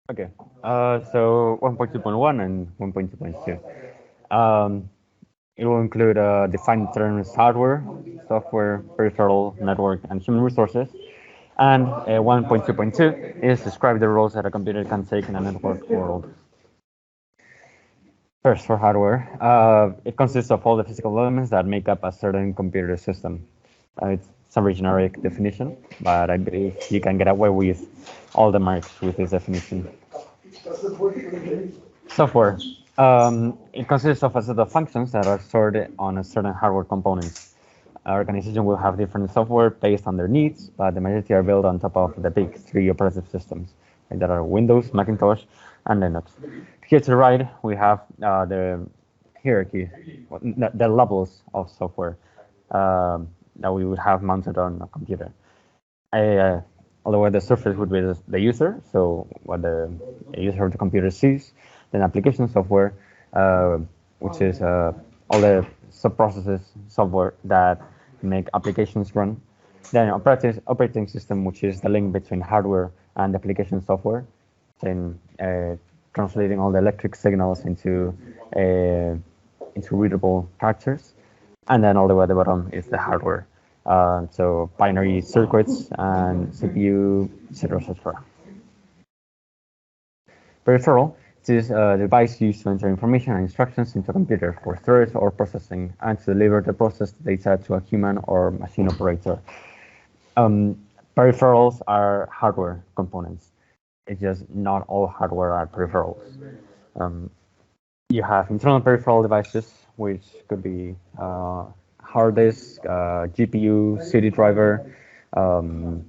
Okay, so 1.2.1 and 1.2.2. It will include defined terms hardware, software, peripheral, network, and human resources. And 1.2.2 is describe the roles that a computer can take in a network world. First, for hardware, it consists of all the physical elements that make up a certain computer system. It's a very generic definition, but I believe you can get away with all the marks with this definition. Software. It consists of a set of functions that are stored on a certain hardware components. Our organization will have different software based on their needs, but the majority are built on top of the big three operating systems. And that are Windows, Macintosh, and Linux. Here to the right, we have the hierarchy, the levels of software that we would have mounted on a computer. Uh, Although the surface would be the user, so what the user of the computer sees, then application software, uh, which is all the sub-processes software that make applications run. Then operating system, which is the link between hardware and application software, then translating all the electric signals into readable characters. And then all the way at the bottom is the hardware. So binary circuits and CPU, etc., etc. Peripheral is a device used to enter information and instructions into a computer for storage or processing and to deliver the processed data to a human or machine operator. Um, Peripherals are hardware components. It's just not all hardware are peripherals. Um, you have internal peripheral devices, which could be hard disk, GPU, CD driver, um,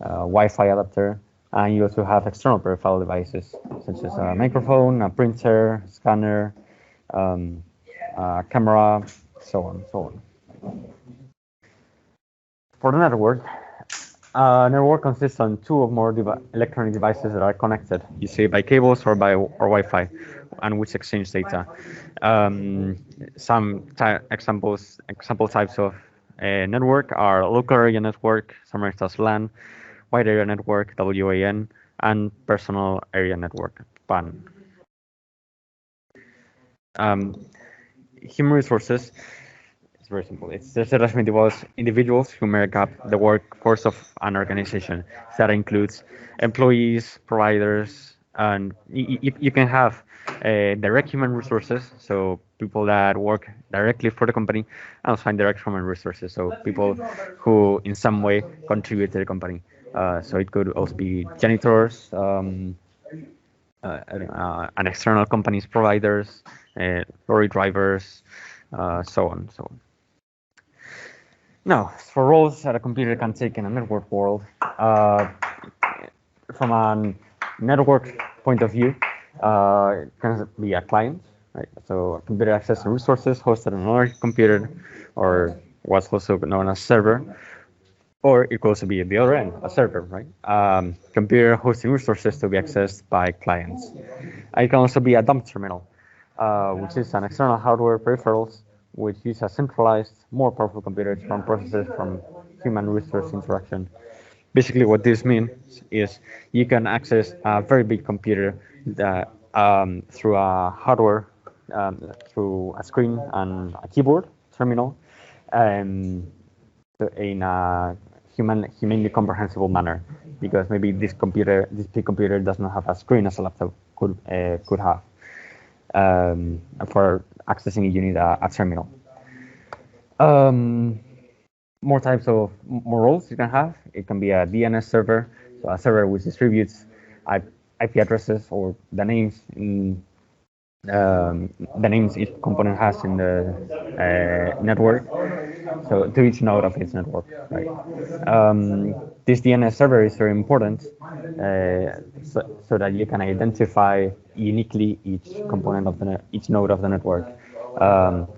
Wi-Fi adapter, and you also have external peripheral devices such as a microphone, a printer, scanner, um, a camera, so on, so on. For the network consists on two or more electronic devices that are connected, you say by cables or Wi-Fi, and which exchange data. Some example types of network are local area network, summarized as LAN, wide area network (WAN), and personal area network (PAN). Um, Human resources. It's very simple. It's just individuals who make up the workforce of an organization. That includes employees, providers, and you can have direct human resources, so people that work directly for the company, and also indirect human resources, so people who in some way contribute to the company. So it could also be janitors, and external companies providers, lorry drivers, so on. So now, for roles that a computer can take in a network world, from a network point of view, it can be a client, right? So a computer access and resources hosted on another computer, or what's also known as server, or it could also be at the other end, a server, right? Computer hosting resources to be accessed by clients. It can also be a dump terminal, which is an external hardware peripherals which use a centralized, more powerful computer to run processes from human resource interaction. Basically, what this means is you can access a very big computer that through a hardware, through a screen and a keyboard terminal, um, in a humanly comprehensible manner, because maybe this big computer does not have a screen as a laptop could have. For accessing it, you need a terminal. More types of more roles you can have. It can be a DNS server, so a server which distributes IP addresses or the names each component has in the network, so to each node of its network, right? This DNS server is very important, so that you can identify uniquely each component of each node of the network.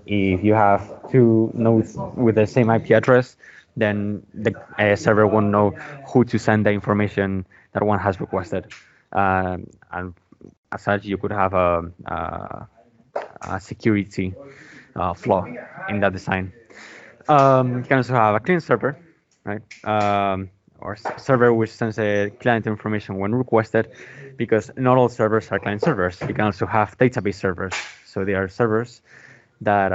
If you have two nodes with the same IP address, then the server won't know who to send the information that one has requested, and as such, you could have a security flaw in that design. You can also have a clean server, right? or server which sends a client information when requested, because not all servers are client servers. You can also have database servers. So they are servers that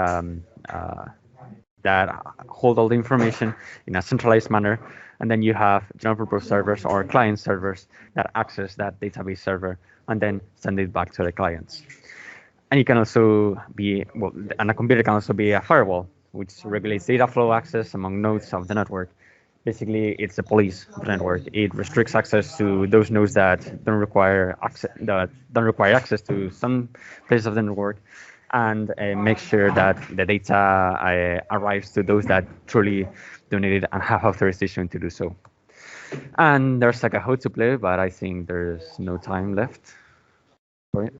that hold all the information in a centralized manner, and then you have general purpose servers or client servers that access that database server and then send it back to the clients. And it can also be, well, and a computer can also be a firewall, which regulates data flow access among nodes of the network. Basically, it's the police of the network. It restricts access to those nodes that don't require access to some places of the network, and make sure that the data arrives to those that truly do need it and have authorization to do so. And there's like a how to play, but I think there's no time left.